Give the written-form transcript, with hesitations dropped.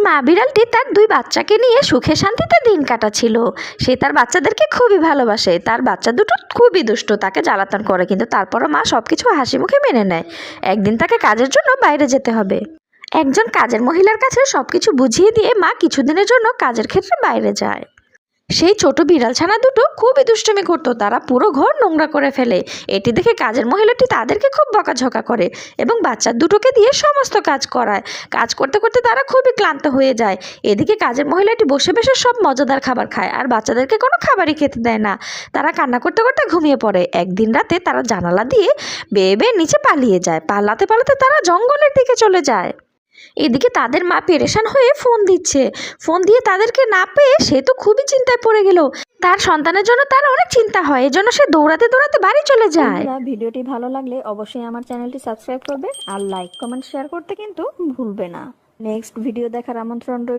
মা বিড়ালটি তার 2 বাচ্চাকে নিয়ে সুখে শান্তিতে দিন কাটাচ্ছিল। সে তার বাচ্চাদেরকে খুবই ভালোবাসে। তার বাচ্চা দুটো খুবই দুষ্ট, তাকে জ্বালাতন করে, কিন্তু তারপরও মা সবকিছু হাসি মুখে মেনে নেয়। একদিন তাকে কাজের জন্য বাইরে যেতে হবে। একজন কাজের মহিলার কাছে সবকিছু বুঝিয়ে দিয়ে মা কিছুদিনের জন্য কাজের ক্ষেত্রে বাইরে যায়। সেই ছোট বিড়াল ছানা দুটো খুবই দুষ্টুমি করতো, তারা পুরো ঘর নোংরা করে ফেলে। এটি দেখে কাজের মহিলাটি তাদেরকে খুব বকাঝকা করে এবং বাচ্চা দুটোকে দিয়ে সমস্ত কাজ করায়। কাজ করতে করতে তারা খুবই ক্লান্ত হয়ে যায়। এদিকে কাজের মহিলাটি বসে বসে সব মজাদার খাবার খায় আর বাচ্চাদেরকে কোনো খাবারই খেতে দেয় না। তারা কান্না করতে করতে ঘুমিয়ে পড়ে। একদিন রাতে তারা জানালা দিয়ে বেয়ে বেয়ে নিচে পালিয়ে যায়। পালাতে পালাতে তারা জঙ্গলের দিকে চলে যায়। এদিকে তাদের মা পেরেশান হয়ে ফোন দিচ্ছে। ফোন দিয়ে তাদেরকে না পেয়ে সে তো খুবই চিন্তায় পড়ে গেল। তার সন্তানের জন্য তার অনেক চিন্তা হয়, এজন্য সে দৌড়াতে দৌড়াতে বাড়ি চলে যায়। ভিডিওটি ভালো লাগলে অবশ্যই আমার চ্যানেলটি সাবস্ক্রাইব করবে আর লাইক কমেন্ট শেয়ার করতে কিন্তু ভুলবে না। নেক্সট ভিডিও দেখার আমন্ত্রণ রইল।